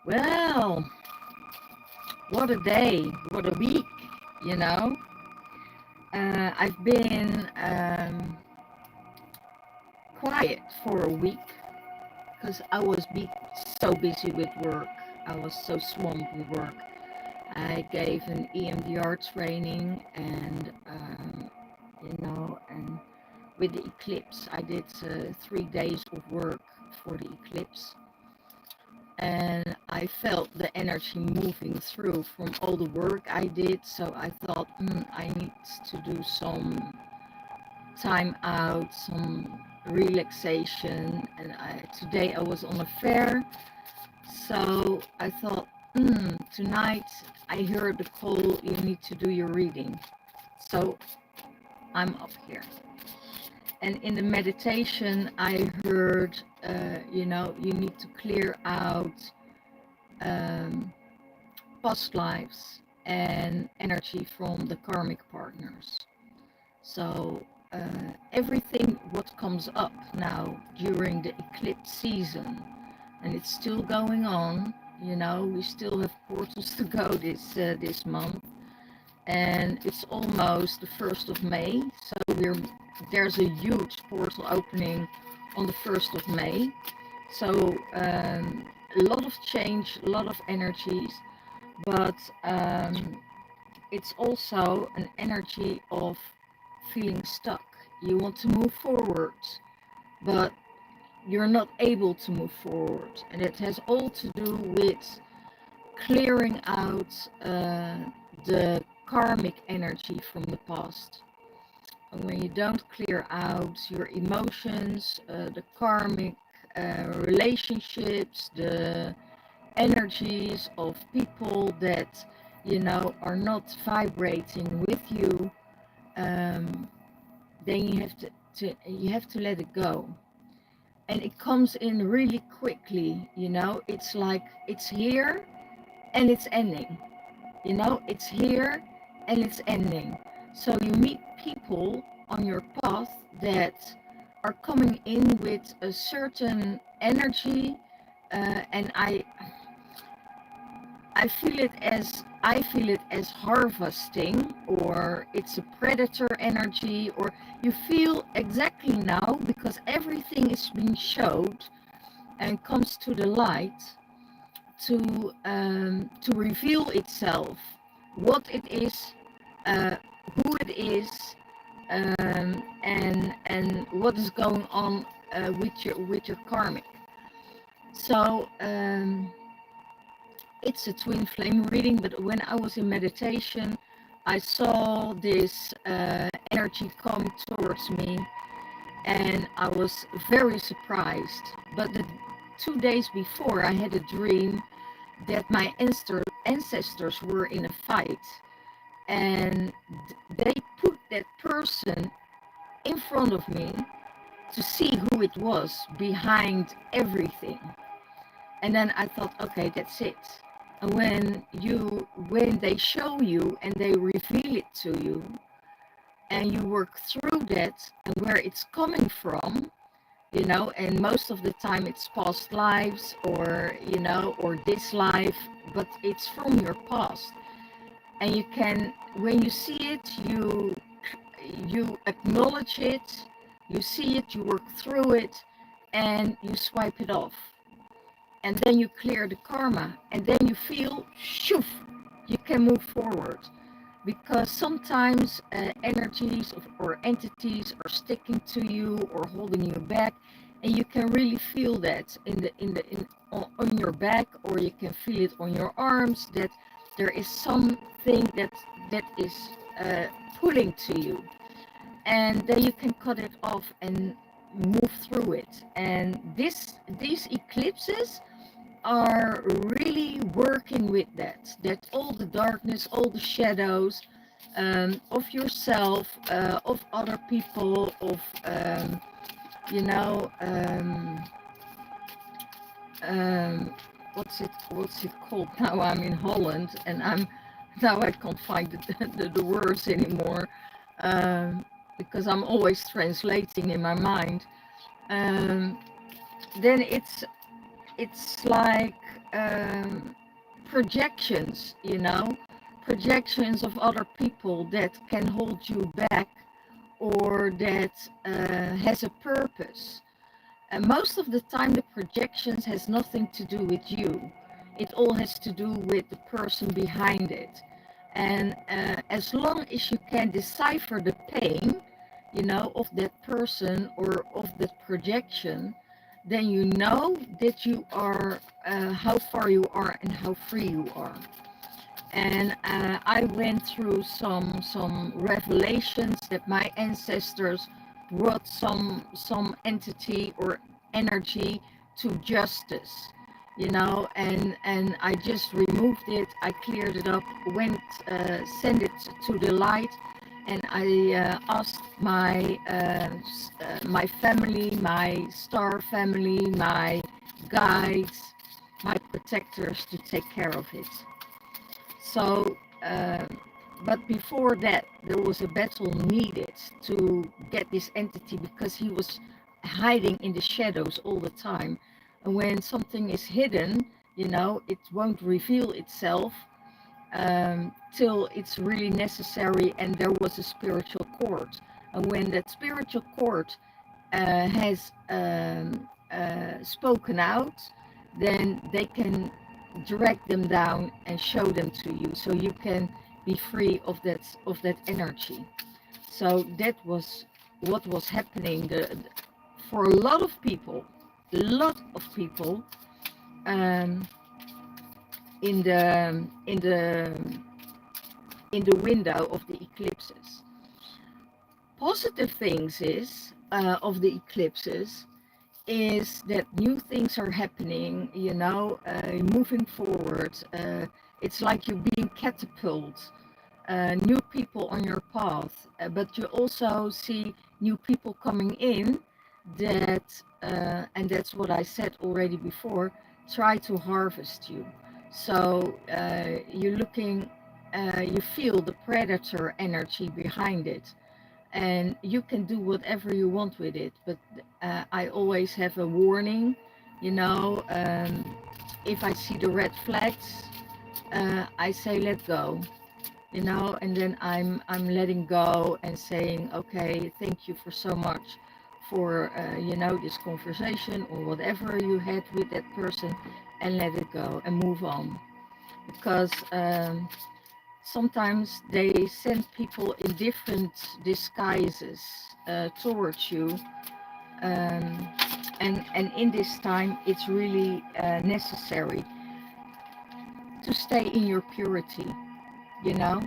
Well, what a day, what a week, you know. I've been quiet for a week because I was so busy with work. I was so swamped with work. I gave an EMDR training and, and with the eclipse, I did 3 days of work for the eclipse. And I felt the energy moving through from all the work I did. So I thought, I need to do some time out, some relaxation. And today I was on a fair. So I thought, tonight I heard the call, you need to do your reading. So I'm up here. And in the meditation, I heard, you need to clear out past lives and energy from the karmic partners. So everything what comes up now during the eclipse season, and it's still going on, we still have portals to go this month, and it's almost the 1st of May, so there's a huge portal opening on the 1st of May. So a lot of change, a lot of energies, but it's also an energy of feeling stuck. You want to move forward, but you're not able to move forward. And it has all to do with clearing out the karmic energy from the past. And when you don't clear out your emotions, the karmic relationships, the energies of people that are not vibrating with you, then you have to let it go. And it comes in really quickly. It's like it's here and it's ending. It's here and it's ending. So you meet people on your path that are coming in with a certain energy, and I feel it as harvesting, or it's a predator energy, or you feel exactly now, because everything is being showed and comes to the light to reveal itself, what it is, who it is, and what is going on with your karmic. So it's a twin flame reading, but when I was in meditation, I saw this energy come towards me, and I was very surprised. But the 2 days before, I had a dream that my ancestors were in a fight, and they put that person in front of me to see who it was behind everything. And then I thought, okay, that's it. And when they show you and they reveal it to you, and you work through that and where it's coming from, and most of the time it's past lives, or or this life, but it's from your past. And you can, when you see it, you acknowledge it, you see it, you work through it, and you swipe it off. And then you clear the karma, and then you feel, shoof, you can move forward. Because sometimes energies or entities are sticking to you or holding you back, and you can really feel that on your back, or you can feel it on your arms, that there is something that is pulling to you, and then you can cut it off and move through it. And these eclipses are really working with that all the darkness, all the shadows of yourself, of other people, of what's it called? Now I'm in Holland, and I can't find the words anymore, because I'm always translating in my mind. Then it's like um, projections, you know, projections of other people that can hold you back or that has a purpose. And most of the time, the projections has nothing to do with you. It all has to do with the person behind it. And as long as you can decipher the pain, you know, of that person or of that projection, then you know that you are, how far you are and how free you are. And I went through some revelations that my ancestors brought some entity or energy to justice, you know, and I just removed it. I cleared it up, went sent it to the light, and I asked my family, my star family, my guides, my protectors to take care of it. So, but before that, there was a battle needed to get this entity because he was hiding in the shadows all the time. And when something is hidden, you know, it won't reveal itself till it's really necessary. And there was a spiritual court. And when that spiritual court has spoken out, then they can drag them down and show them to you, so you can be free of that energy. So that was what was happening for a lot of people, um, in the window of the eclipses. Positive things is of the eclipses is that new things are happening, you know, moving forward. It's like you're being catapulted, new people on your path, but you also see new people coming in that, and that's what I said already before, try to harvest you. So you're looking, you feel the predator energy behind it, and you can do whatever you want with it, but I always have a warning, you know. If I see the red flags, I say let go, you know, and then I'm letting go and saying, okay, thank you for so much for you know, this conversation or whatever you had with that person, and let it go and move on. Because sometimes they send people in different disguises towards you, um, and in this time it's really necessary to stay in your purity, you know.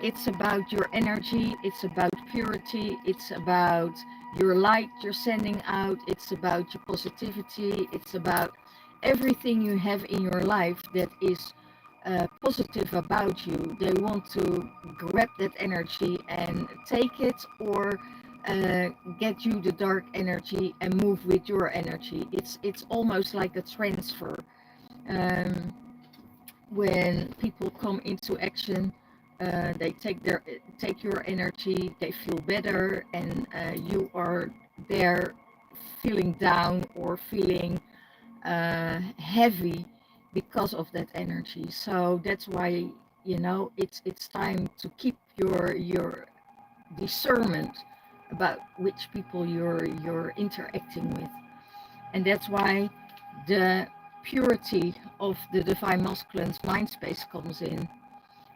It's about your energy, it's about purity, it's about your light you're sending out, it's about your positivity, it's about everything you have in your life that is positive about you. They want to grab that energy and take it, or get you the dark energy and move with your energy. It's almost like a transfer. Um, when people come into action, they take your energy, they feel better, and you are there feeling down or feeling heavy because of that energy. So that's why, you know, it's time to keep your discernment about which people you're interacting with. And that's why the purity of the divine masculine's mind space comes in.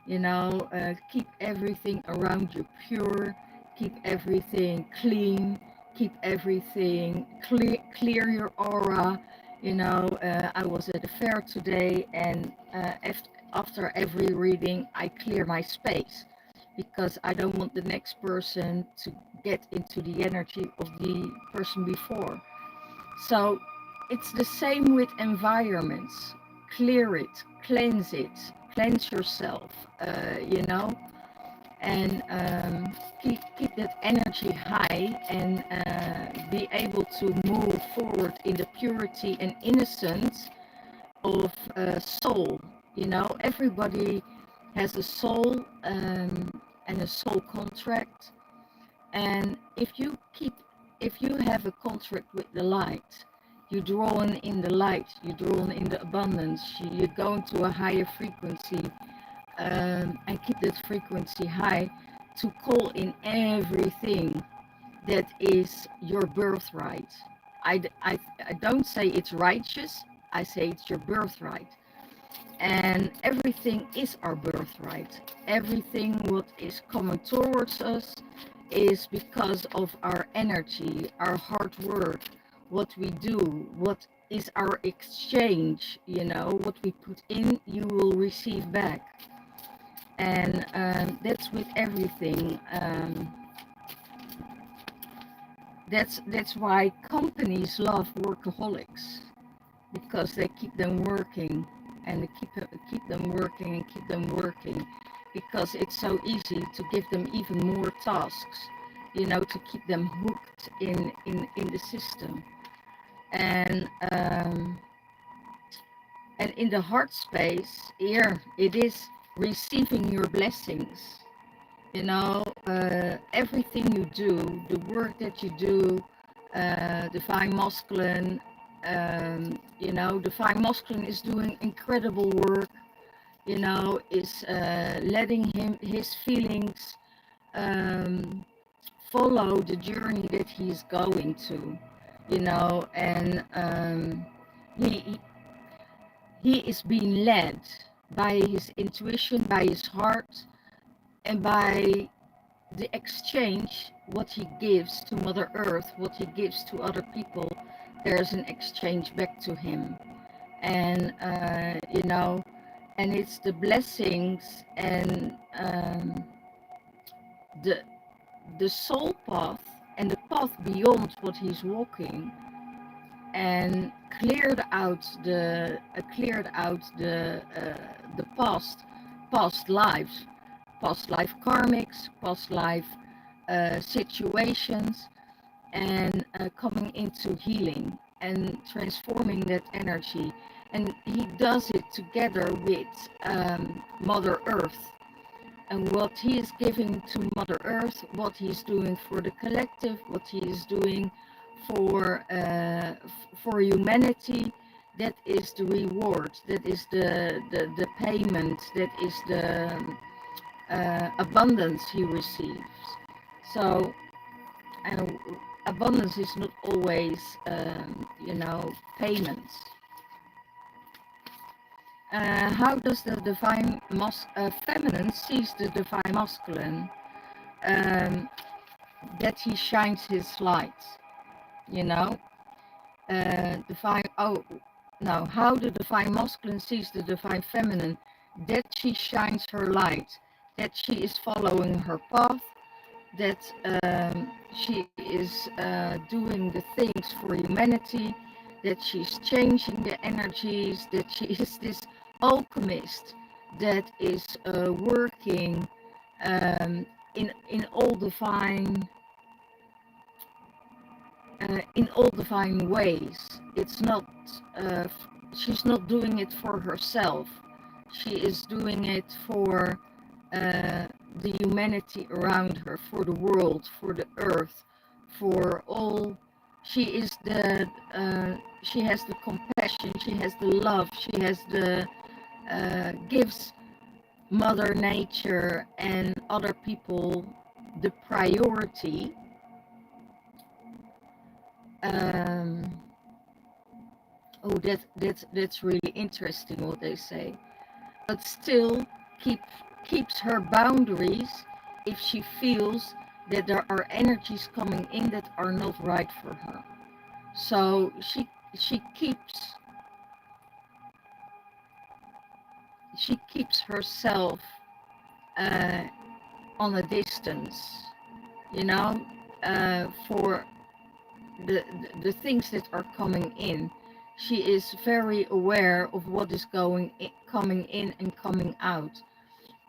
You know, keep everything around you pure, keep everything clean, keep everything clear your aura. You know, I was at a fair today, and after every reading I clear my space, because I don't want the next person to get into the energy of the person before. So it's the same with environments. Clear it, cleanse yourself, you know, and keep that energy high, and be able to move forward in the purity and innocence of soul. You know, everybody has a soul, and a soul contract. And if you have a contract with the light, You're drawn in the light, you're drawn in the abundance, you go into a higher frequency, and keep that frequency high to call in everything that is your birthright. I don't say it's righteous, I say it's your birthright. And everything is our birthright. Everything what is coming towards us is because of our energy, our hard work, what we do, what is our exchange, you know, what we put in, you will receive back. And that's with everything. That's why companies love workaholics, because they keep them working, and they keep them working and keep them working, because it's so easy to give them even more tasks, you know, to keep them hooked in the system. And in the heart space, here it is receiving your blessings. You know, everything you do, the work that you do, Divine Masculine, you know, Divine Masculine is doing incredible work, you know, is letting his feelings follow the journey that he's going to, you know, and he, he is being led by his intuition, by his heart, and by the exchange, what he gives to Mother Earth, what he gives to other people, there's an exchange back to him. And you know, and it's the blessings and the soul path and the path beyond what he's walking, and cleared out the past lives, past life karmics, past life situations, and coming into healing and transforming that energy. And he does it together with Mother Earth, and what he is giving to Mother Earth, what he's doing for the collective, what he is doing for humanity, that is the reward, that is the payment, that is the abundance he receives. So, and abundance is not always, you know, payments. How does the divine feminine sees the divine masculine? That he shines his light, you know. How the divine masculine sees the divine feminine? That she shines her light, that she is following her path, that she is doing the things for humanity, that she's changing the energies, that she is this alchemist that is working in all divine ways. It's not she's not doing it for herself. She is doing it for the humanity around her, for the world, for the earth, for all. She is she has the compassion, she has the love, she has the gives Mother Nature and other people the priority. Oh, that's really interesting what they say. But still keeps her boundaries if she feels that there are energies coming in that are not right for her. So she keeps herself on a distance, you know, for the things that are coming in. She is very aware of what is coming in and coming out,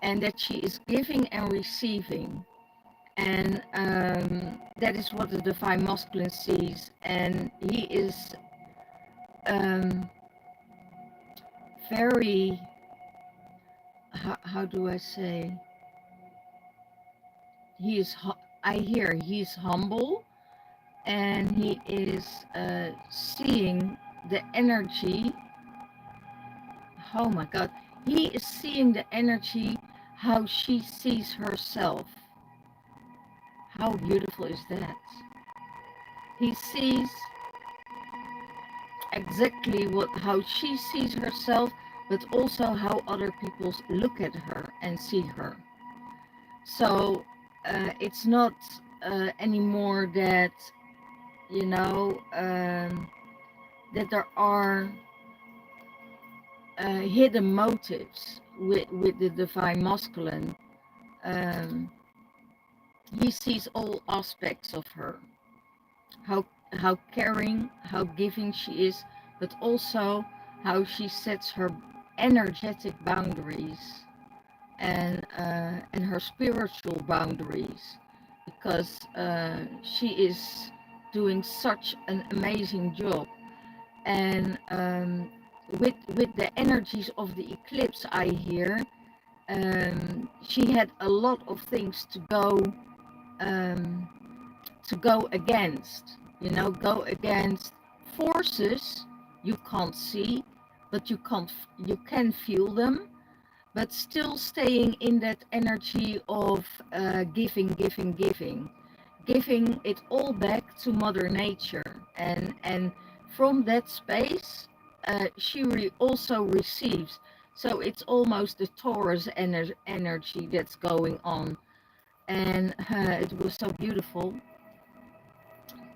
and that she is giving and receiving. And that is what the divine masculine sees. And he is very, how do I say, I hear he's humble, and he is seeing the energy. Oh my God, he is seeing the energy, how she sees herself. How beautiful is that? He sees exactly how she sees herself, but also how other people look at her and see her. So it's not anymore that, you know, that there are hidden motives with the divine masculine. Um, he sees all aspects of her, how how caring, how giving she is, but also how she sets her energetic boundaries and her spiritual boundaries, because she is doing such an amazing job. And with the energies of the eclipse, I hear she had a lot of things um, to go against. You know, go against forces you can't see, but you can feel them, but still staying in that energy of giving it all back to Mother Nature, and from that space she also receives. So it's almost the Taurus energy that's going on, and it was so beautiful,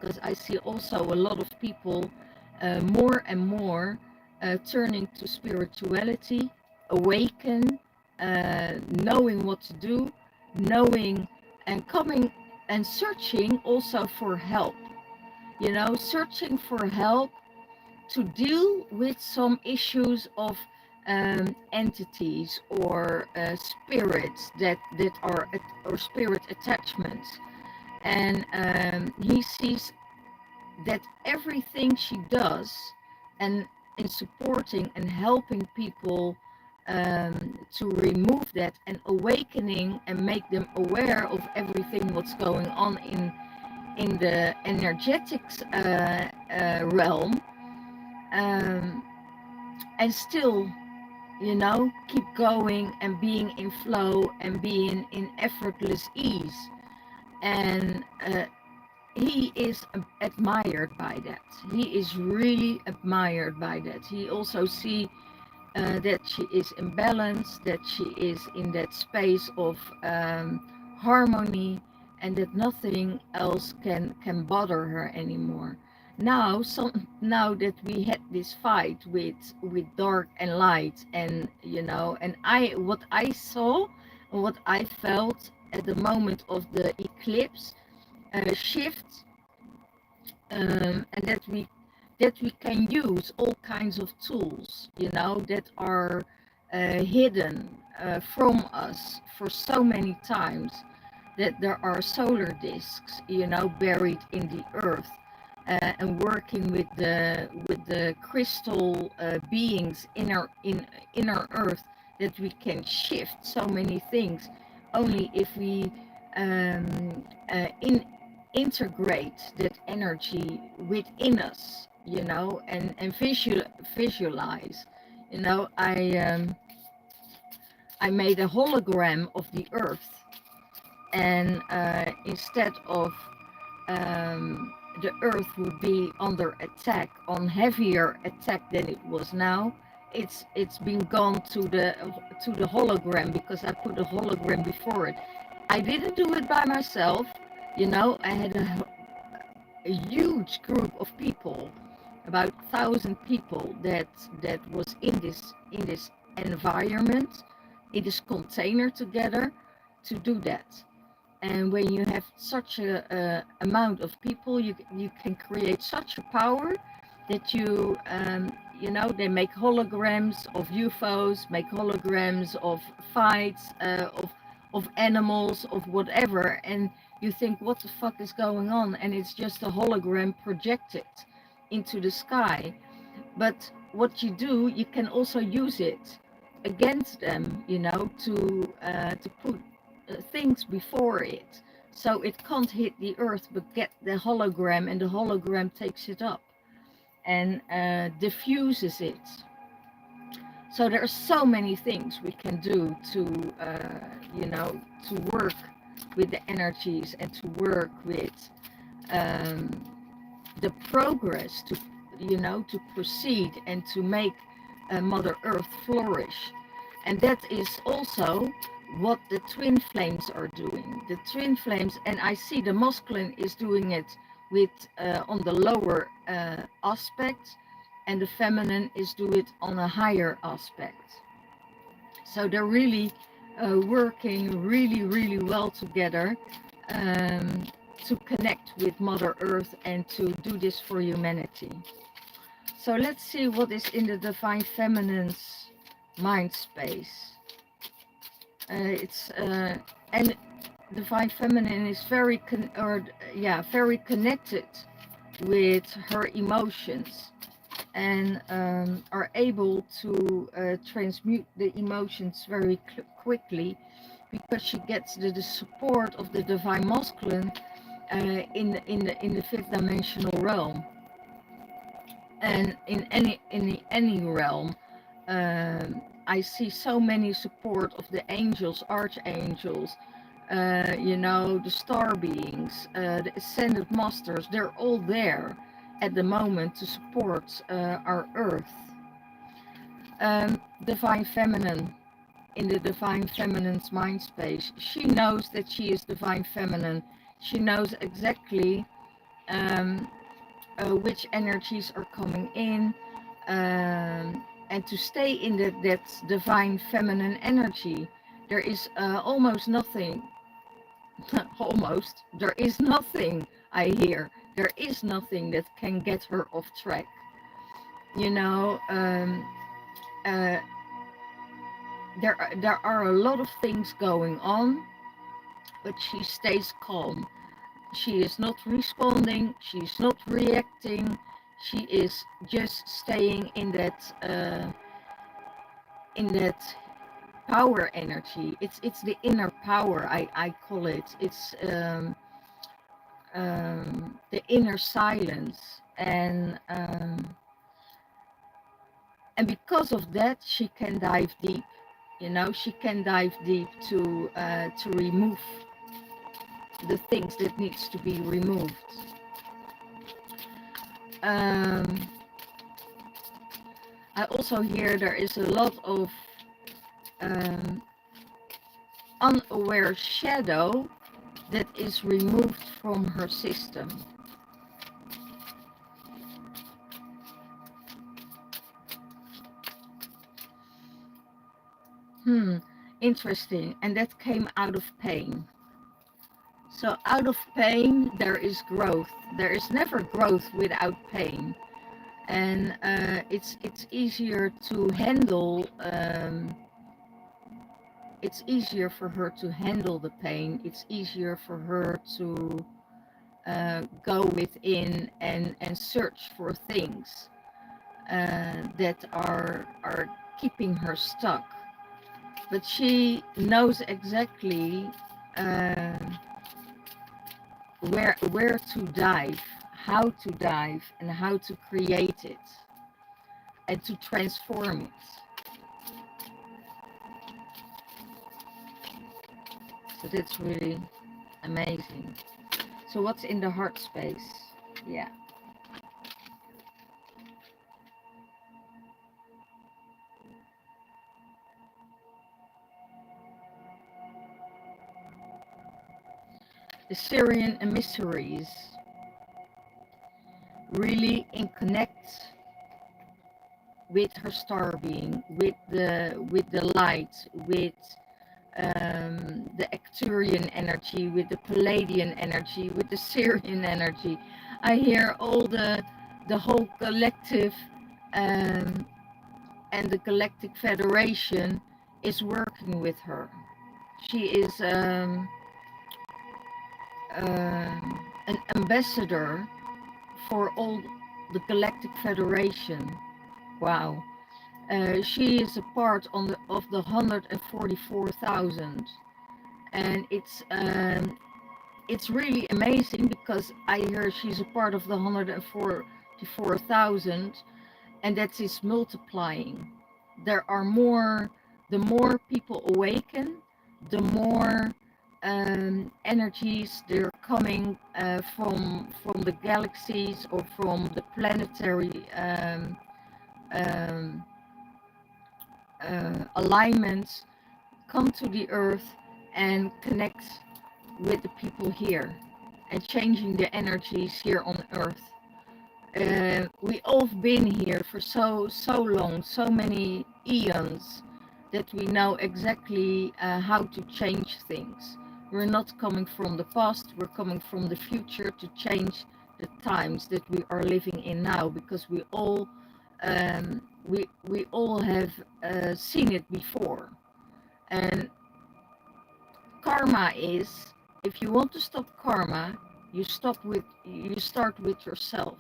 because I see also a lot of people more and more turning to spirituality, awaken, knowing what to do, knowing and coming and searching also for help, you know, searching for help to deal with some issues of entities or spirits that are or spirit attachments. And he sees that everything she does, and in supporting and helping people to remove that and awakening and make them aware of everything what's going on in the energetics realm, um, and still, you know, keep going and being in flow and being in effortless ease. And he is admired by that. He is really admired by that. He also see that she is in balance, that she is in that space of harmony, and that nothing else can bother her anymore. Now that we had this fight with dark and light, and you know, and what I saw and what I felt at the moment of the eclipse shift, and that we can use all kinds of tools, you know, that are hidden from us for so many times, that there are solar discs, you know, buried in the earth, and working with the crystal beings in our earth, that we can shift so many things only if we integrate that energy within us, you know, and visualize. You know, I made a hologram of the earth, and instead of the earth would be under attack, on heavier attack than it was now, it's been gone to the hologram, because I put a hologram before it. I didn't do it by myself, you know. I had a huge group of people, about 1,000 people, that was in this environment, in this container together, to do that. And when you have such a amount of people, you can create such a power that you know, they make holograms of UFOs, make holograms of fights, of animals, of whatever, and you think, what the fuck is going on? And it's just a hologram projected into the sky. But what you do, you can also use it against them, you know, to put things before it. so it can't hit the earth but get the hologram, and the hologram takes it up and diffuses it. So there are so many things we can do to you know, to work with the energies and to work with um, the progress, to, you know, to proceed and to make Mother Earth flourish. And that is also what the twin flames are doing. The twin flames, and I see the masculine is doing it with on the lower aspect, and the feminine is doing it on a higher aspect. So they're really working really well together, um, to connect with Mother Earth and to do this for humanity. So let's see what is in the Divine Feminine's mind space. And Divine Feminine is very very connected with her emotions, and are able to transmute the emotions very quickly, because she gets the support of the Divine Masculine in the fifth dimensional realm, and in any realm. I see so many support of the angels, archangels, you know, the star beings, the ascended masters. They're all there at the moment to support our earth. Divine Feminine, in the Divine Feminine's mind space, she knows that she is Divine Feminine. She knows exactly which energies are coming in, and to stay in that Divine Feminine energy. There is almost nothing, there is nothing, I hear, there is nothing that can get her off track. You know, uh, there are a lot of things going on, but she stays calm. She is not responding, she's not reacting, she is just staying in that power energy. It's the inner power, I call it. It's the inner silence, and because of that, she can dive deep. You know, she can dive deep to remove the things that needs to be removed. I also hear there is a lot of unaware shadow that is removed from her system. Interesting. And that came out of pain. So out of pain, there is growth. There is never growth without pain. And it's easier to handle, it's easier for her to handle the pain. It's easier for her to go within and search for things that are keeping her stuck. But she knows exactly where to dive, how to dive, and how to create it and to transform it. So that's really amazing. So what's in the heart space? Yeah. The Syrian emissaries really in connect with her star being, with the light, with the Arcturian energy, with the Palladian energy, with the Syrian energy. I hear all the whole collective, and the Galactic Federation is working with her. She is an ambassador for all the Galactic Federation. Wow. She is a part of the 144,000, and it's it's really amazing because I hear she's a part of the 144,000, and that is multiplying. There are more, the more people awaken, the more energies they're coming from the galaxies or from the planetary um, alignments come to the earth and connect with the people here and changing the energies here on earth. We all been here for so long, so many eons, that we know exactly how to change things. We're not coming from the past, we're coming from the future to change the times that we are living in now, because we all have seen it before. And karma is, if you want to stop karma, you start with yourself.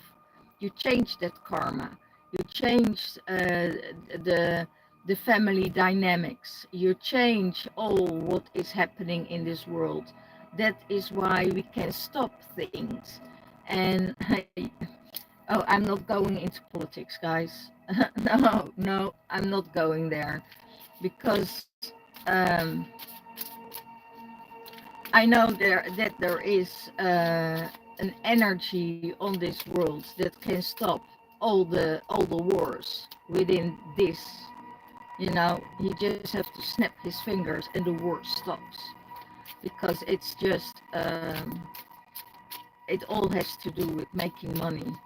You change that karma. You change the family dynamics. You change all what is happening in this world. That is why we can stop things. And oh, I'm not going into politics, guys. No, I'm not going there, because I know that there is an energy on this world that can stop all the wars within this. You know, he just have to snap his fingers and the war stops, because it's just it all has to do with making money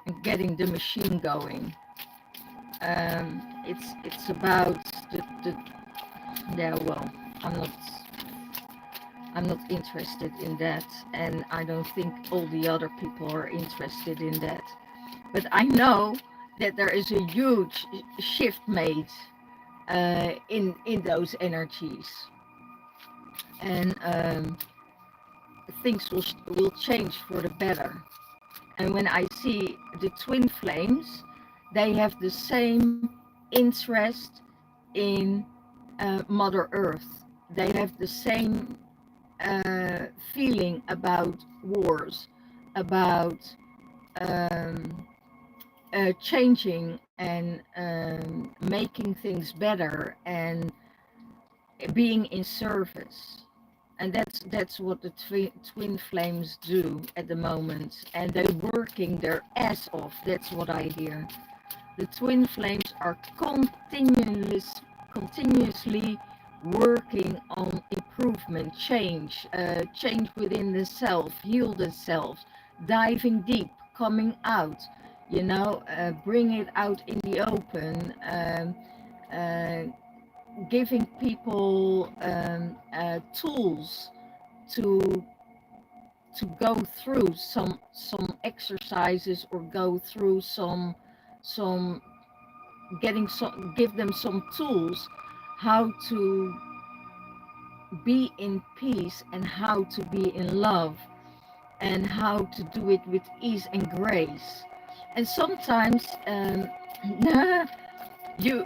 and getting the machine going. It's about the yeah, well, I'm not interested in that, and I don't think all the other people are interested in that. But I know that there is a huge shift made in those energies, and things will change for the better. And when I see the twin flames, they have the same interest in Mother Earth. They have the same feeling about wars, about changing and making things better and being in service. And that's what the twin flames do at the moment, and they're working their ass off. That's what I hear. The twin flames are continuously working on improvement, change within the self, heal the self, diving deep, coming out, bring it out in the open, giving people tools to go through some exercises, or go through some give them some tools how to be in peace, and how to be in love, and how to do it with ease and grace. And sometimes you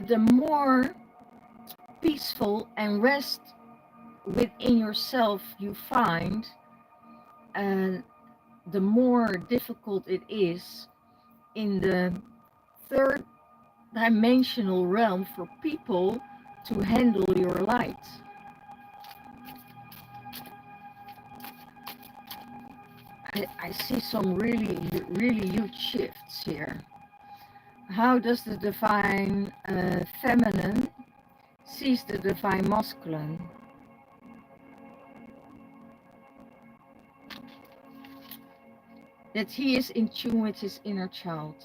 the more peaceful and rest within yourself you find, the more difficult it is in the third dimensional realm for people to handle your light. I see some really huge shifts here. How does the divine feminine sees the divine masculine? That he is in tune with his inner child.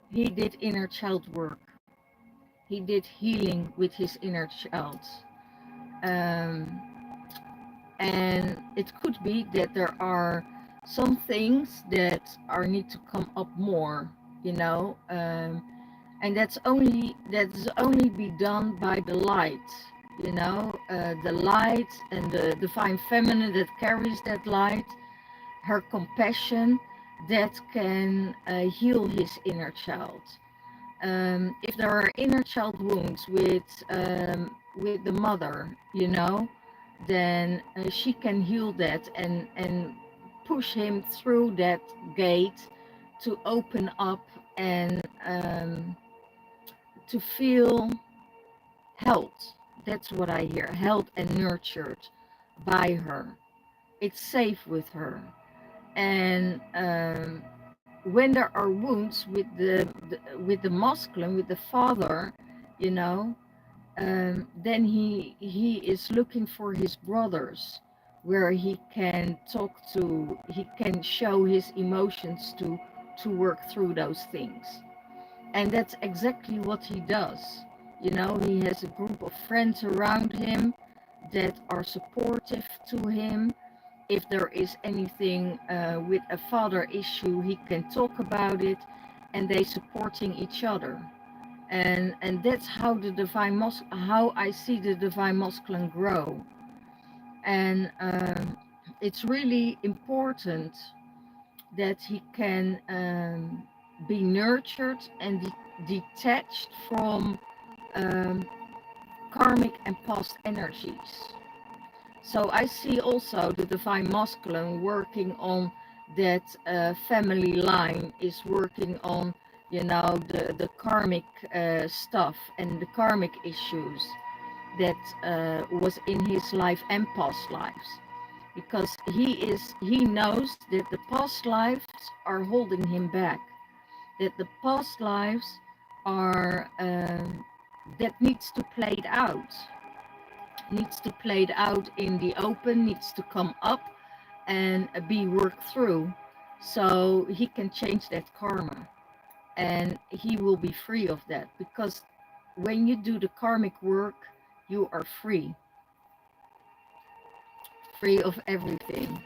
He did inner child work. He did healing with his inner child. And it could be that there are some things that need to come up more, and that's only be done by the light, the light and the divine feminine that carries that light, her compassion, that can heal his inner child. if there are inner child wounds with the mother, you know, then she can heal that and push him through that gate to open up and to feel held. That's what I hear, held and nurtured by her. It's safe with her. And when there are wounds with the masculine, with the father, you know, then he is looking for his brothers, where he can talk to, he can show his emotions to work through those things. And that's exactly what he does. You know, he has a group of friends around him that are supportive to him. If there is anything with a father issue, he can talk about it, and they supporting each other. And that's how the how I see the divine masculine grow. And it's really important that he can be nurtured and detached from um, karmic and past energies. So I see also the divine masculine working on that family line, is working on, you know, the karmic stuff and the karmic issues that was in his life and past lives. Because he knows that the past lives are holding him back, that the past lives are that needs to play it out in the open, needs to come up and be worked through, so he can change that karma and he will be free of that. Because when you do the karmic work, you are free of everything.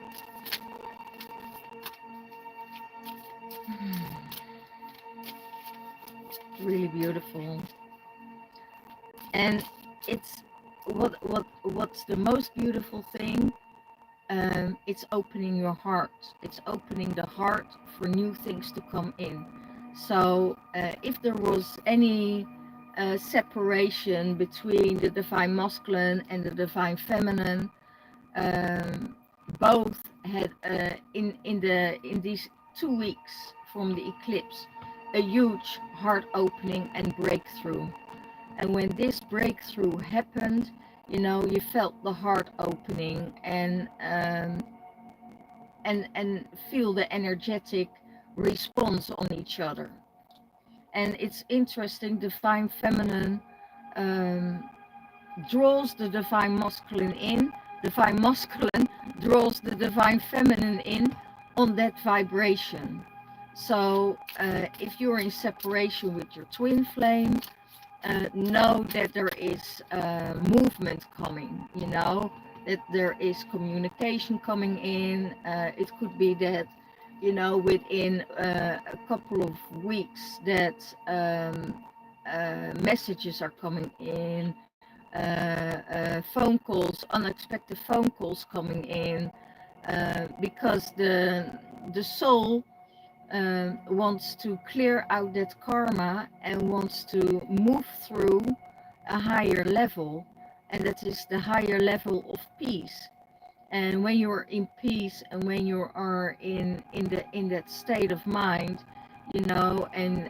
Really beautiful. And it's what's the most beautiful thing, it's opening your heart. It's opening the heart for new things to come in. So if there was any separation between the divine masculine and the divine feminine, um, both had in these 2 weeks from the eclipse a huge heart opening and breakthrough. And when this breakthrough happened, you know, you felt the heart opening and feel the energetic response on each other. And it's interesting, divine feminine um, draws the divine masculine in, divine masculine draws the divine feminine in on that vibration. So if you're in separation with your twin flame, know that there is movement coming, you know, that there is communication coming in. It could be that, you know, within a couple of weeks that messages are coming in, phone calls, unexpected phone calls coming in, because the soul wants to clear out that karma and wants to move through a higher level, and that is the higher level of peace. And when you're in peace and when you are in that state of mind, you know, and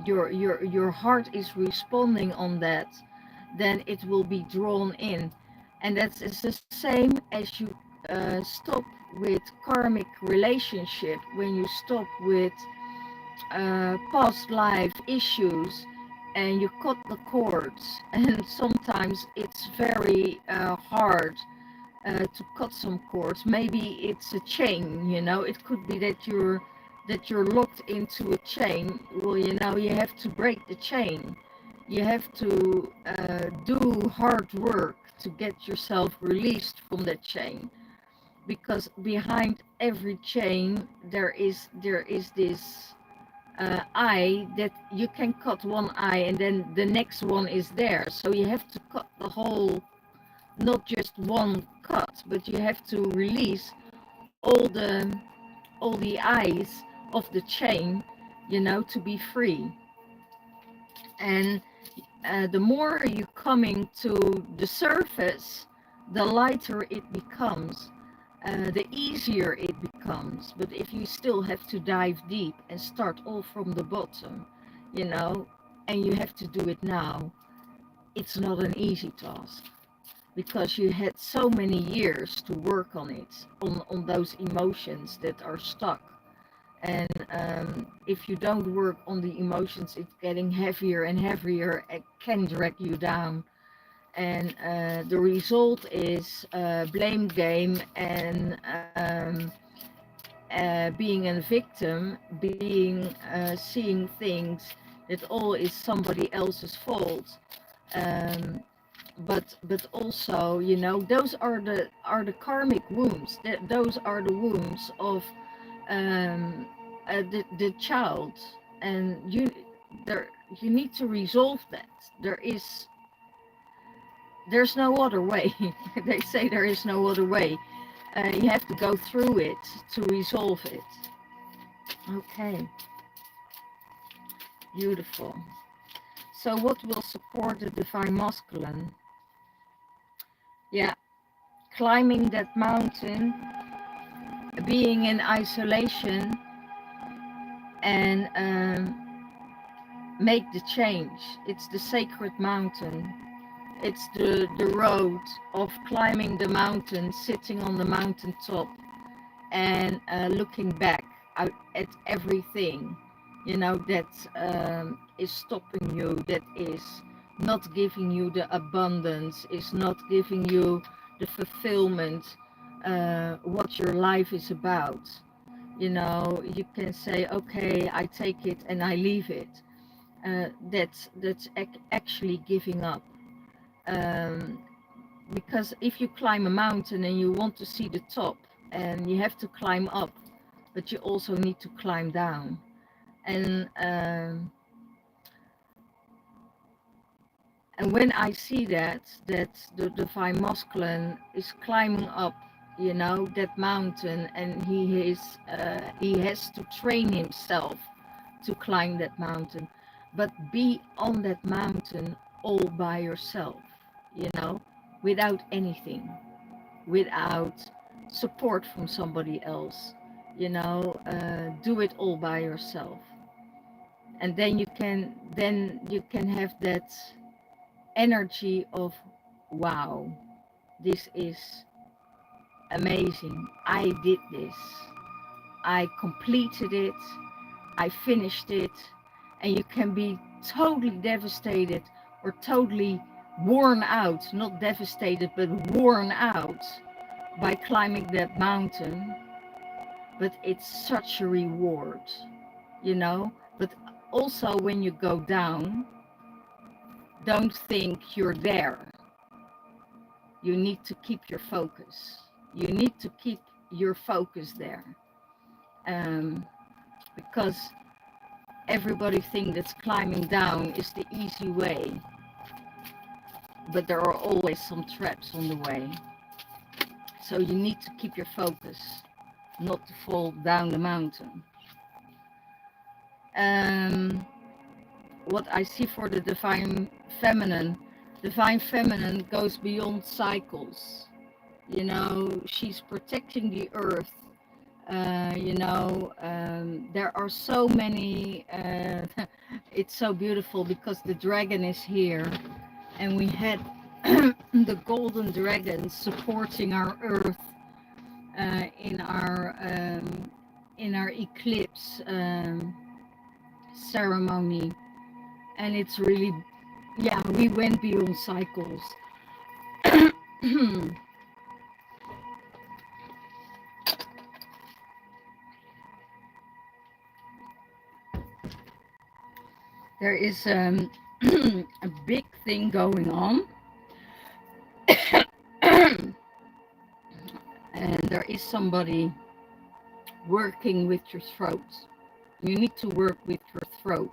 your heart is responding on that, then it will be drawn in. And that is the same as you stop with karmic relationship, when you stop with past life issues and you cut the cords. And sometimes it's very hard to cut some cords. Maybe it's a chain, you know, it could be that you're locked into a chain. Well, you know, you have to break the chain. You have to do hard work to get yourself released from that chain, because behind every chain there is this eye that you can cut one eye and then the next one is there. So you have to cut the whole, not just one cut, but you have to release all the eyes of the chain, you know, to be free. And the more you coming to the surface, the lighter it becomes, the easier it becomes. But if you still have to dive deep and start all from the bottom, you know, and you have to do it now, it's not an easy task, because you had so many years to work on it, on those emotions that are stuck. And if you don't work on the emotions, it's getting heavier and heavier. It can drag you down. And the result is blame game and being a victim, being seeing things that all is somebody else's fault. Um, but also, you know, those are the karmic wounds. Those are the wounds of the child, and there you need to resolve that. There's no other way. They say there is no other way. You have to go through it to resolve it. Okay, beautiful. So what will support the divine masculine? Yeah, climbing that mountain, being in isolation, and make the change. It's the sacred mountain. It's the road of climbing the mountain, sitting on the mountain top, and looking back out at everything, you know, that is stopping you, that is not giving you the abundance, is not giving you the fulfillment, what your life is about. You know, you can say, okay, I take it and I leave it. That's actually giving up. Um, because if you climb a mountain and you want to see the top, and you have to climb up, but you also need to climb down. And when I see that the divine masculine is climbing up, you know, that mountain, and he has to train himself to climb that mountain, but be on that mountain all by yourself, you know, without anything, without support from somebody else, you know, do it all by yourself. And then you can have that energy of, wow, this is amazing. I did this. I completed it. I finished it. And you can be totally devastated or totally worn out, not devastated, but worn out by climbing that mountain. But it's such a reward, you know. But also when you go down, don't think you're there. You need to keep your focus. You need to keep your focus there. Because everybody thinks that climbing down is the easy way. But there are always some traps on the way. So you need to keep your focus, not to fall down the mountain. What I see for the divine feminine goes beyond cycles. You know, she's protecting the earth. You know, there are so many, it's so beautiful because the dragon is here, and we had the golden dragon supporting our earth in our eclipse ceremony. And it's really, yeah, we went beyond cycles. There is a big thing going on. And there is somebody working with your throat. You need to work with your throat.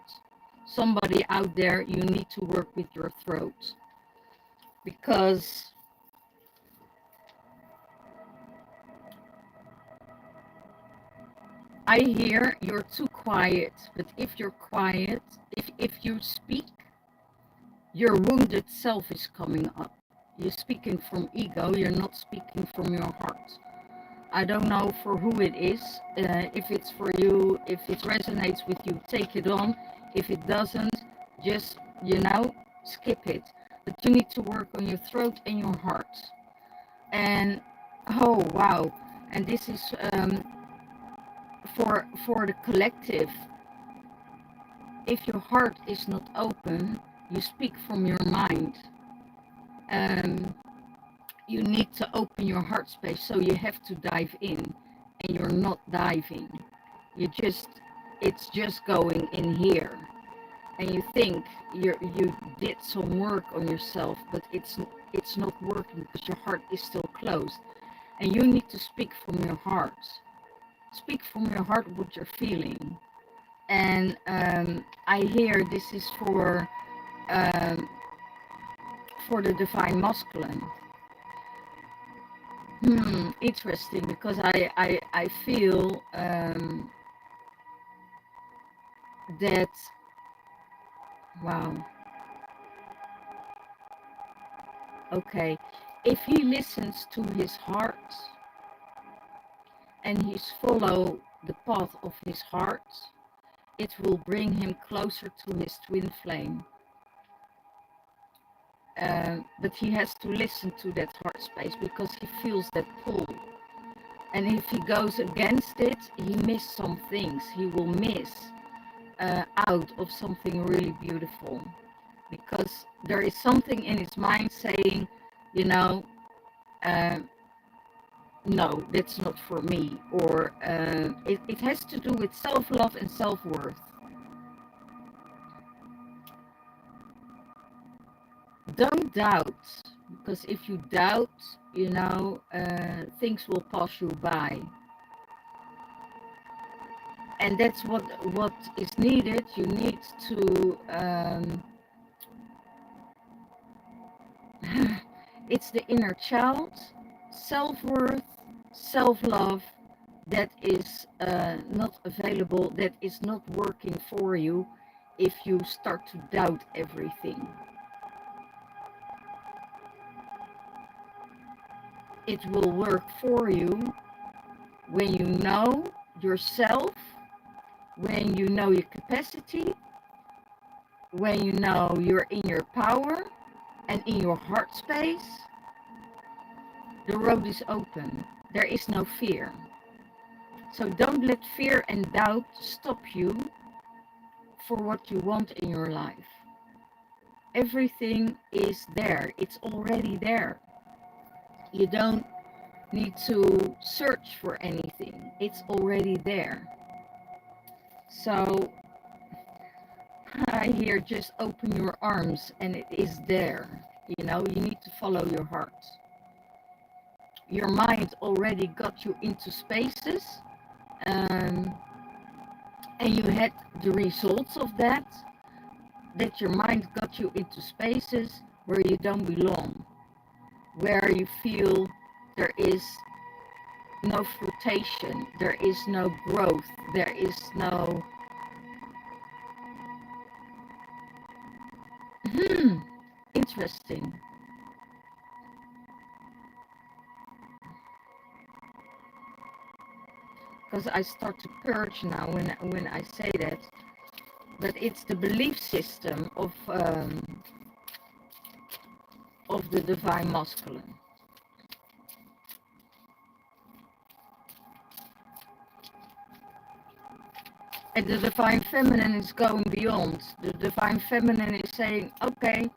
Somebody out there, you need to work with your throat. Because I hear you're too quiet, but if you're quiet, if you speak, Your wounded self is coming up. You're speaking from ego, you're not speaking from your heart. I don't know for who it is. If it's for you, if it resonates with you, take it on. If it doesn't, just, skip it. But you need to work on your throat and your heart. And, oh, wow. And this is for the collective. If your heart is not open, you speak from your mind. You need to open your heart space, so you have to dive in, and you're not diving. It's just going in here, and you think you did some work on yourself, but it's not working because your heart is still closed, and you need to speak from your heart. Speak from your heart what you're feeling. And I hear this is for the divine masculine. Interesting, because I feel that, wow, okay, if he listens to his heart and he's follow the path of his heart, it will bring him closer to his twin flame. But he has to listen to that heart space because he feels that pull. And if he goes against it, he misses some things. He will miss out of something really beautiful, because there is something in his mind saying, no, that's not for me. Or it has to do with self-love and self-worth. Don't doubt, because if you doubt, things will pass you by. And that's what is needed. You need to, it's the inner child, self-worth, self-love, that is not available, that is not working for you if you start to doubt everything. It will work for you when you know yourself, when you know your capacity, when you know you're in your power and in your heart space. The road is open. There is no fear. So don't let fear and doubt stop you for what you want in your life. Everything is there. It's already there. You don't need to search for anything. It's already there. So I hear, just open your arms and it is there. You need to follow your heart. Your mind already got you into spaces, and you had the results of that your mind got you into spaces where you don't belong, where you feel there is no fruition, there is no growth, there is no... Interesting. Because I start to purge now when I say that. But it's the belief system of the divine masculine. And the divine feminine is going beyond. The divine feminine is saying, okay,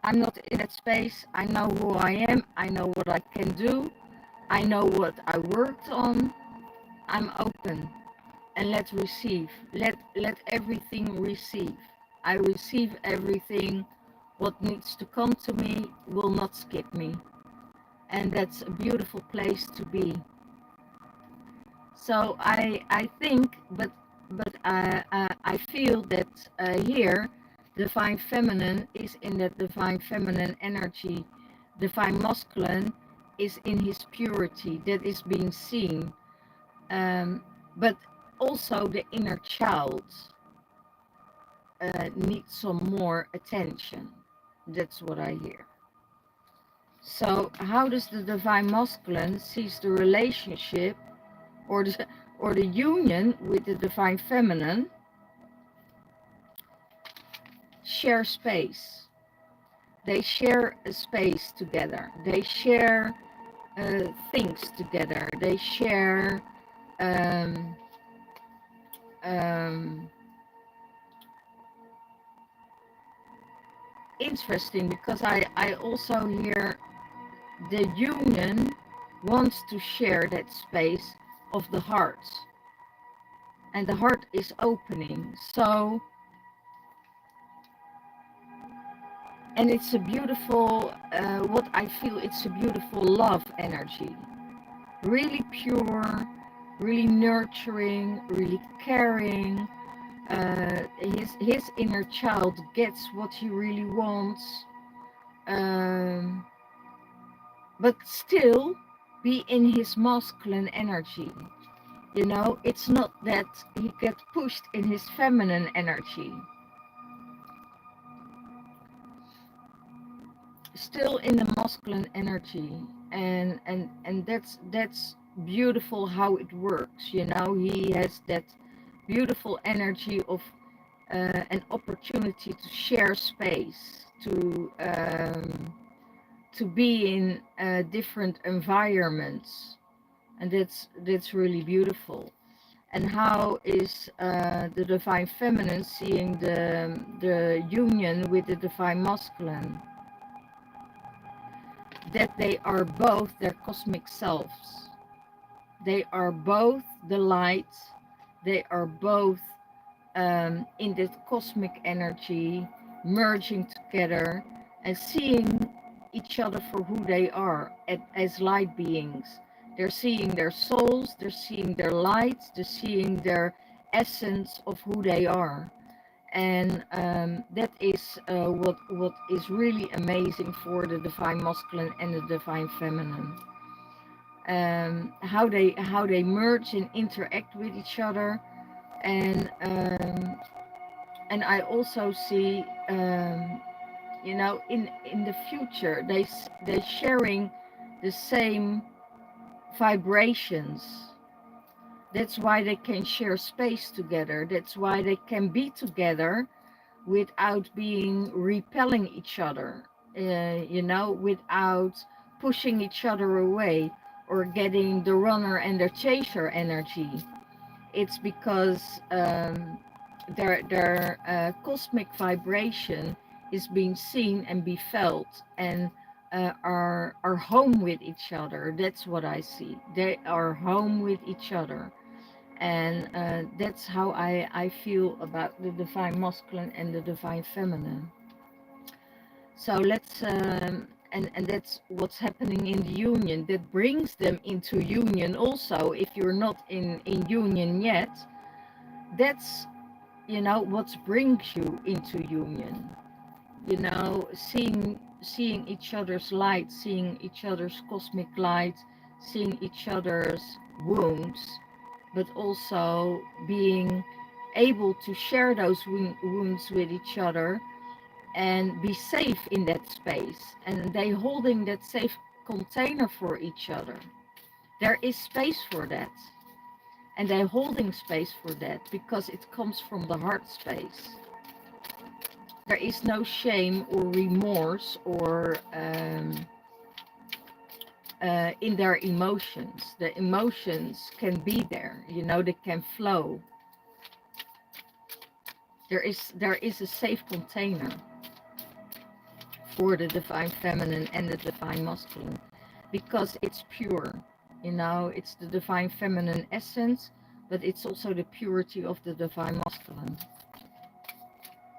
I'm not in that space. I know who I am. I know what I can do. I know what I worked on. I'm open. And let's receive. Let everything receive. I receive everything. What needs to come to me will not skip me. And that's a beautiful place to be. So I think, but I feel that here, divine feminine is in that divine feminine energy. Divine masculine is in his purity, that is being seen. But also the inner child needs some more attention. That's what I hear. So how does the divine masculine sees the relationship or the union with the divine feminine? Share space. They share a space together. They share things together. They share um, um, interesting, because I also hear the union wants to share that space of the heart, and the heart is opening. So, and it's a beautiful, what I feel, it's a beautiful love energy, really pure, really nurturing, really caring. His inner child gets what he really wants, um, but still be in his masculine energy. You know, it's not that he gets pushed in his feminine energy. Still in the masculine energy, and that's beautiful how it works. You know, he has that beautiful energy of an opportunity to share space, to be in different environments, and that's really beautiful. And how is the divine feminine seeing the union with the divine masculine? That they are both their cosmic selves. They are both the light. They are both in that cosmic energy, merging together and seeing each other for who they are as light beings. They're seeing their souls, they're seeing their light, they're seeing their essence of who they are. And that is what is really amazing for the divine masculine and the divine feminine. How they merge and interact with each other, and I also see, you know, in the future they're sharing the same vibrations. That's why they can share space together. That's why they can be together without being repelling each other, you know, without pushing each other away or getting the runner and the chaser energy. It's because their cosmic vibration is being seen and be felt, and are home with each other. That's what I see. They are home with each other, and that's how I feel about the divine masculine and the divine feminine. So let's and that's what's happening in the union. That brings them into union also. If you're not in union yet, that's, you know, what brings you into union. You know, seeing each other's light, seeing each other's cosmic light, seeing each other's wounds, but also being able to share those wounds with each other and be safe in that space, and they holding that safe container for each other. There is space for that, and they're holding space for that because it comes from the heart space. There is no shame or remorse or in their emotions. The emotions can be there, you know, they can flow. There is a safe container for the divine feminine and the divine masculine, because it's pure. You know, it's the divine feminine essence, but it's also the purity of the divine masculine.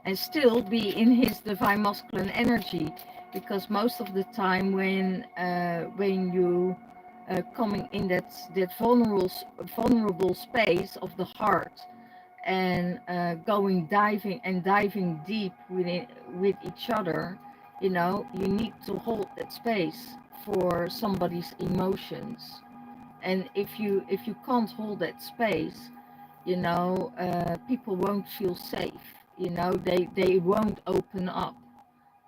And still be in his divine masculine energy, because most of the time when you coming in that vulnerable space of the heart, and diving deep with each other, you know, you need to hold that space for somebody's emotions. And if you can't hold that space, you know, people won't feel safe. You know, they won't open up.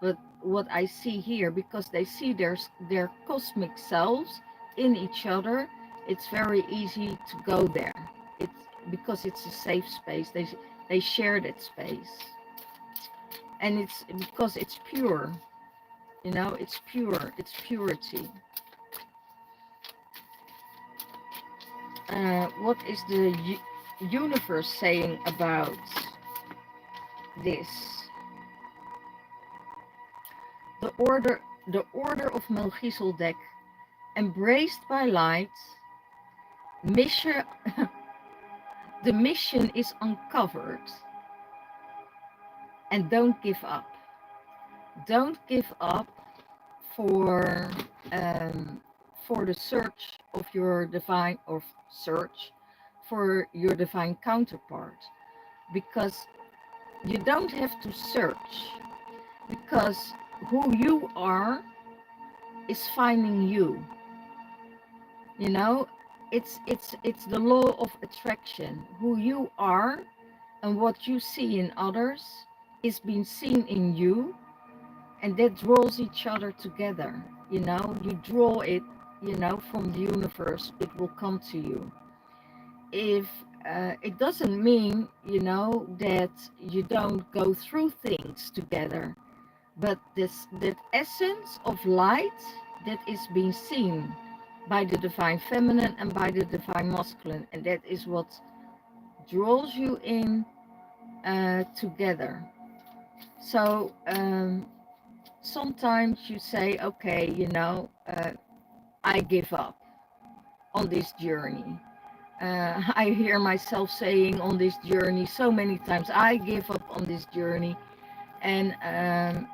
But what I see here, because they see their cosmic selves in each other. It's very easy to go there. It's because it's a safe space. They share that space, and it's because it's pure. You know, it's pure. It's purity. What is the universe saying about this? The order of Melchizedek, embraced by light. Mission, the mission is uncovered, and don't give up. Don't give up for the search of your divine, or search for your divine counterpart, because you don't have to search, because who you are is finding you. You know, it's the law of attraction. Who you are and what you see in others is being seen in you, and that draws each other together. You know, you draw it, you know, from the universe. It will come to you. If it doesn't mean, you know, that you don't go through things together, but that essence of light that is being seen by the divine feminine and by the divine masculine, and that is what draws you in together. So sometimes you say, okay, you know, I give up on this journey. I hear myself saying on this journey so many times, I give up on this journey, and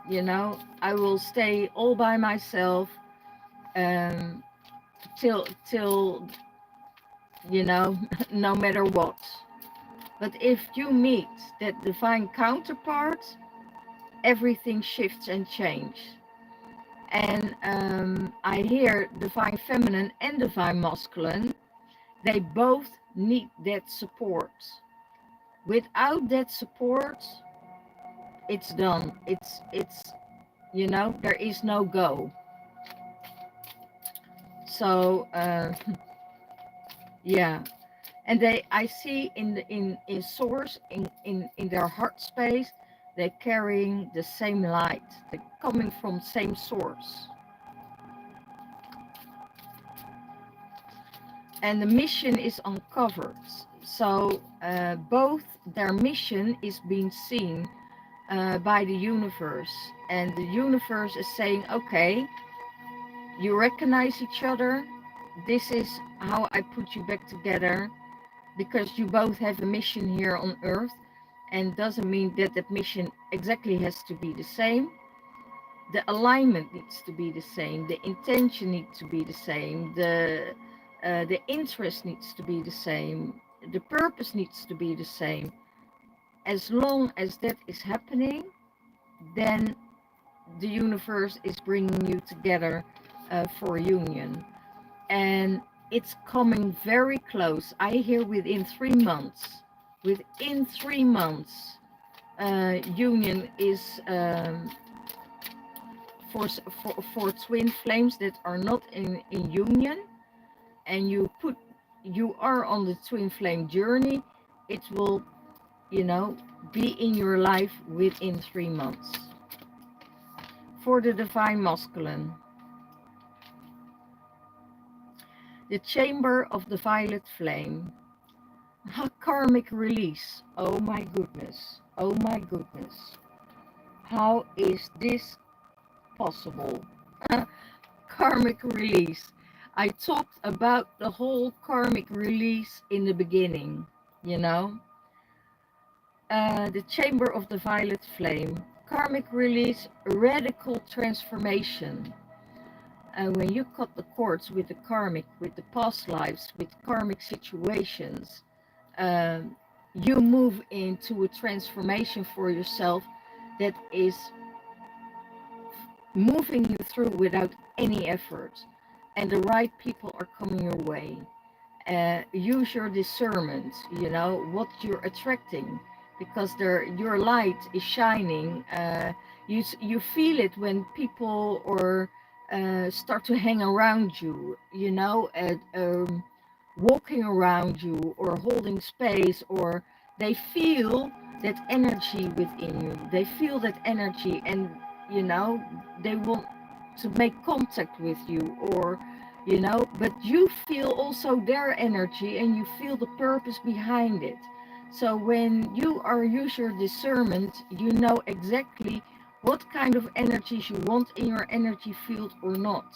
you know, I will stay all by myself till you know, no matter what. But if you meet that divine counterpart, everything shifts and changes. And I hear divine feminine and divine masculine, they both need that support. Without that support, it's done. It's you know, there is no go. So yeah. And I see in source, in their heart space, they're carrying the same light. They're coming from same source. And the mission is uncovered. So both their mission is being seen by the universe. And the universe is saying, okay, you recognize each other. This is how I put you back together, because you both have a mission here on earth, and doesn't mean that that mission exactly has to be the same. The alignment needs to be the same, the intention needs to be the same, the interest needs to be the same, the purpose needs to be the same. As long as that is happening, then the universe is bringing you together for a union. And it's coming very close. I hear within 3 months. Within 3 months, union is for twin flames that are not in union, and you are on the twin flame journey. It will, you know, be in your life within 3 months. For the divine masculine, the chamber of the violet flame. A karmic release. Oh my goodness. Oh my goodness. How is this possible? Karmic release. I talked about the whole karmic release in the beginning, you know. The chamber of the violet flame. Karmic release, radical transformation. When you cut the cords with the karmic, with the past lives, with karmic situations, you move into a transformation for yourself that is moving you through without any effort, and the right people are coming your way. Use your discernment, you know, what you're attracting, because your light is shining. You feel it when people or start to hang around you, you know, walking around you or holding space, or they feel that energy within you. They feel that energy, and you know, they want to make contact with you, or you know, but you feel also their energy and you feel the purpose behind it. So when you are use your discernment, you know exactly what kind of energies you want in your energy field or not,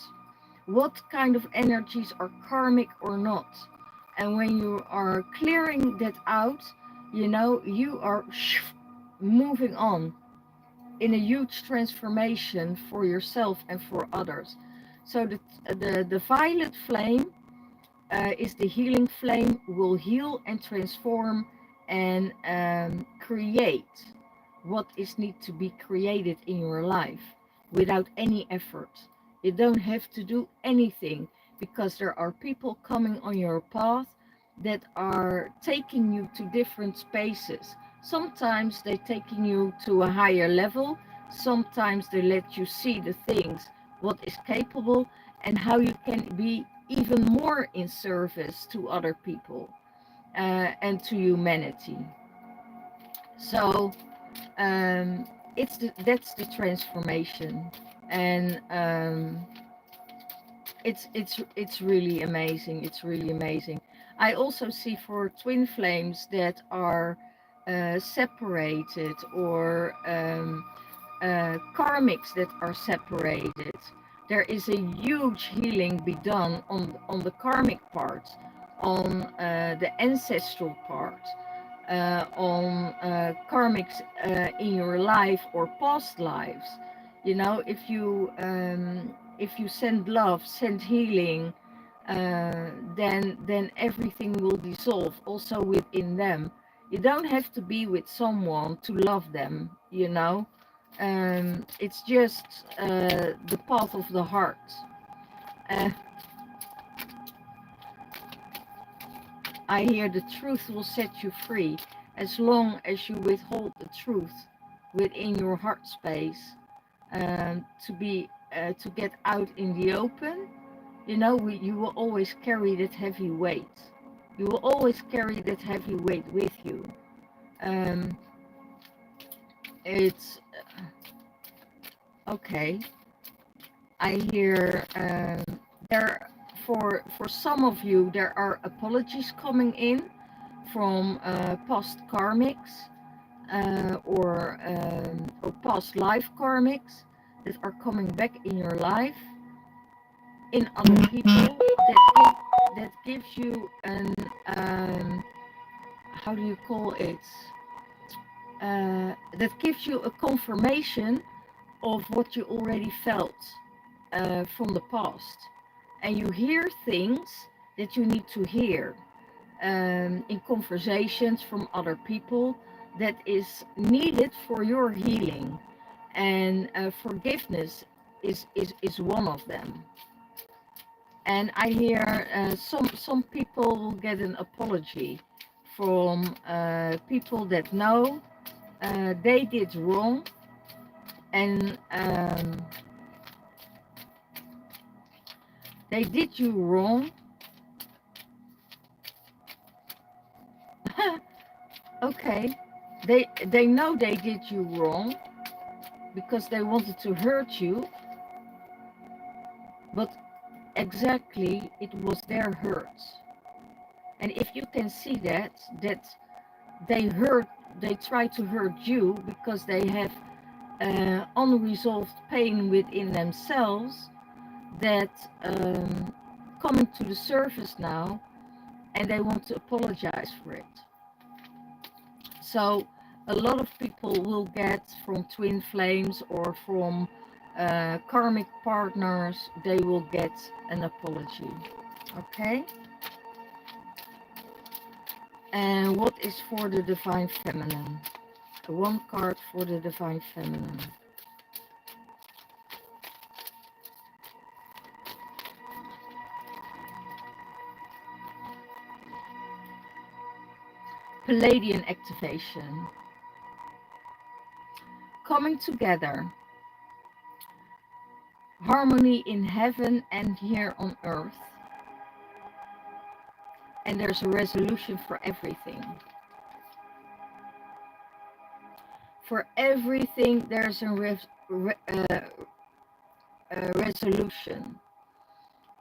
what kind of energies are karmic or not. And when you are clearing that out, you know, you are moving on in a huge transformation for yourself and for others. So the violet flame is the healing flame, will heal and transform and create what is need to be created in your life without any effort. You don't have to do anything, because there are people coming on your path that are taking you to different spaces. Sometimes they're taking you to a higher level. Sometimes they let you see the things, what is capable, and how you can be even more in service to other people and to humanity. So that's the transformation, and it's really amazing. It's really amazing. I also see for twin flames that are separated, or karmics that are separated. There is a huge healing be done on the karmic part, on the ancestral part, on karmics in your life or past lives. You know, if you send love, send healing, then everything will dissolve also within them. You don't have to be with someone to love them, you know. It's just the path of the heart. Uh, I hear the truth will set you free as long as you withhold the truth within your heart space, to get out in the open. You know, you will always carry that heavy weight. You will always carry that heavy weight with you. Um, it's okay. I hear there for some of you there are apologies coming in from past karmics, or past life karmics that are coming back in your life, in other people, that gives you an how do you call it? That gives you a confirmation of what you already felt from the past, and you hear things that you need to hear in conversations from other people that is needed for your healing, and forgiveness is one of them. And I hear some people will get an apology from people that know they did wrong, and they did you wrong. Okay, they know they did you wrong because they wanted to hurt you, but exactly it was their hurt. And if you can see that they try to hurt you because they have unresolved pain within themselves that coming to the surface now, and they want to apologize for it. So a lot of people will get from twin flames or from karmic partners, they will get an apology. Okay? And what is for the divine feminine? One card for the divine feminine. Palladian activation. Coming together harmony in heaven and here on earth. And there's a resolution for everything. For everything there's a resolution.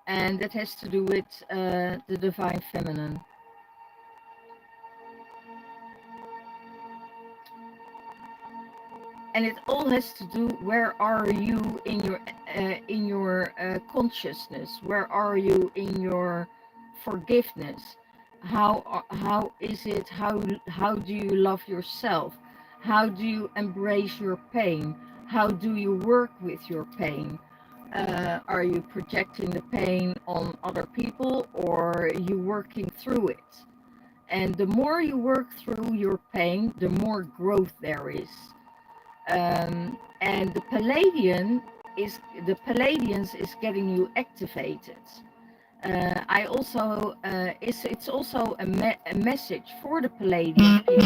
And that has to do with the divine feminine. And it all has to do, where are you in your consciousness? Where are you in your forgiveness? How is it? How do you love yourself? How do you embrace your pain? How do you work with your pain? Are you projecting the pain on other people, or are you working through it? And the more you work through your pain, the more growth there is. And the Palladians is getting you activated. It's also a message for the Palladian people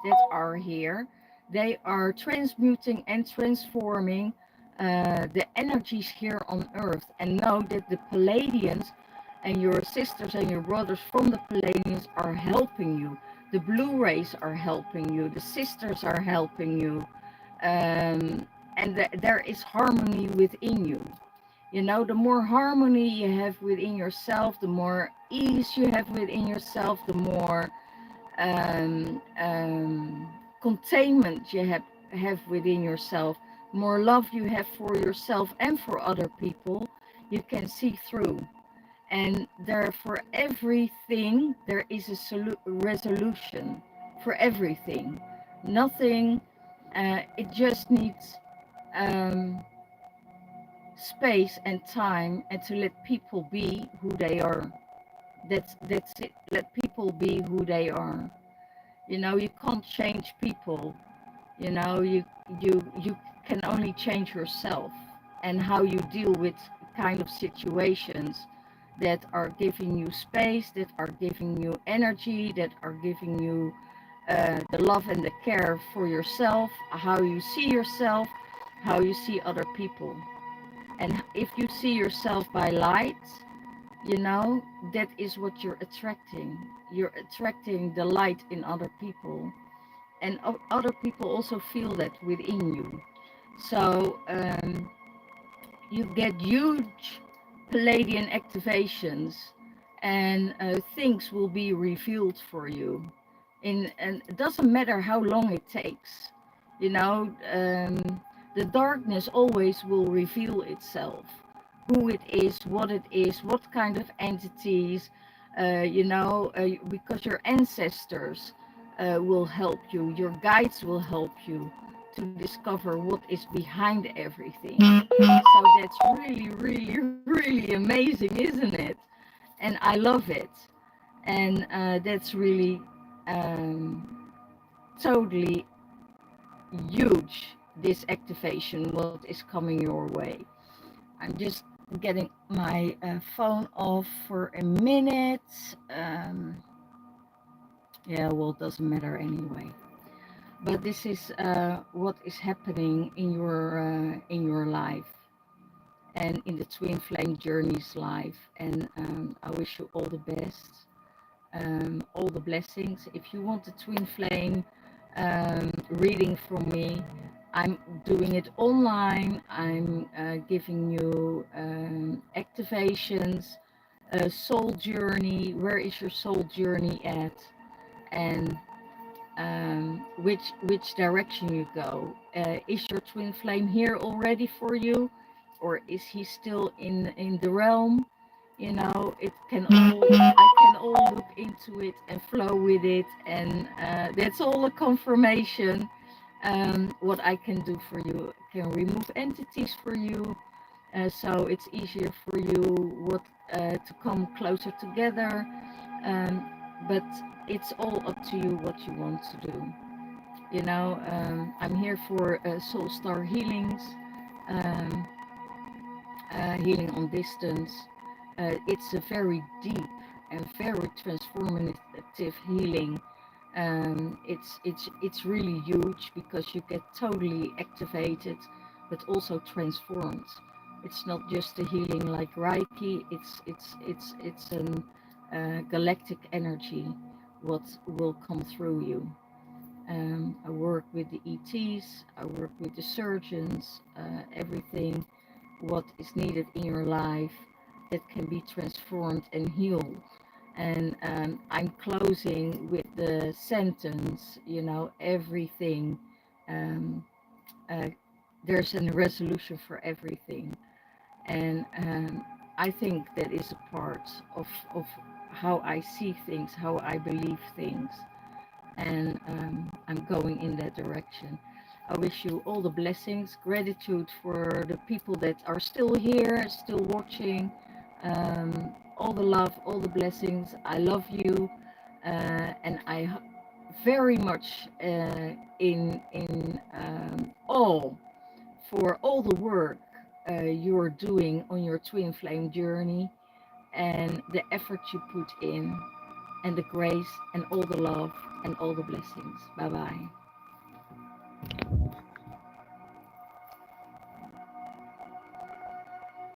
that are here. They are transmuting and transforming the energies here on earth, and know that the Palladians and your sisters and your brothers from the Palladians are helping you. The blue rays are helping you. The sisters are helping you. And there is harmony within you. You know, the more harmony you have within yourself, the more ease you have within yourself, the more containment you have within yourself, more love you have for yourself and for other people, you can see through. And there, for everything, there is a resolution for everything. Nothing, it just needs space and time, and to let people be who they are. That's it. Let people be who they are. You know, you can't change people. You know, you can only change yourself, and how you deal with kind of situations that are giving you space, that are giving you energy, that are giving you the love and the care for yourself, how you see yourself, how you see other people. And if you see yourself by light, you know, that is what you're attracting. You're attracting the light in other people. And other people also feel that within you. So you get huge Palladian activations, and things will be revealed for you. And it doesn't matter how long it takes. You know, the darkness always will reveal itself. Who it is, what kind of entities, you know, because your ancestors will help you, your guides will help you to discover what is behind everything. So that's really, really, really amazing, isn't it? And I love it. And that's really totally huge, this activation, what is coming your way. I'm just getting my phone off for a minute. Yeah, well, it doesn't matter anyway. But this is what is happening in your life, and in the Twin Flame Journey's life. And I wish you all the best, all the blessings. If you want the Twin Flame reading from me, I'm doing it online. I'm giving you activations, soul journey. Where is your soul journey at? And which direction you go. Is your twin flame here already for you, or is he still in the realm? You know, it can all, I can all look into it and flow with it, and that's all a confirmation. What I can do for you, I can remove entities for you, so it's easier for you to come closer together. But it's all up to you what you want to do. You know, I'm here for soul star healings, um, healing on distance. It's a very deep and very transformative healing. It's really huge, because you get totally activated, but also transformed. It's not just a healing like Reiki. It's an galactic energy what will come through you. I work with the ETs, I work with the surgeons, everything what is needed in your life that can be transformed and healed. And I'm closing with the sentence, you know, everything. Um, uh, there's a resolution for everything. And I think that is a part of how I see things, how I believe things, and I'm going in that direction. I wish you all the blessings, gratitude for the people that are still here, still watching, all the love, all the blessings. I love you, and I very much in awe for all the work you're doing on your twin flame journey and the effort you put in and the grace and all the love and all the blessings. Bye bye.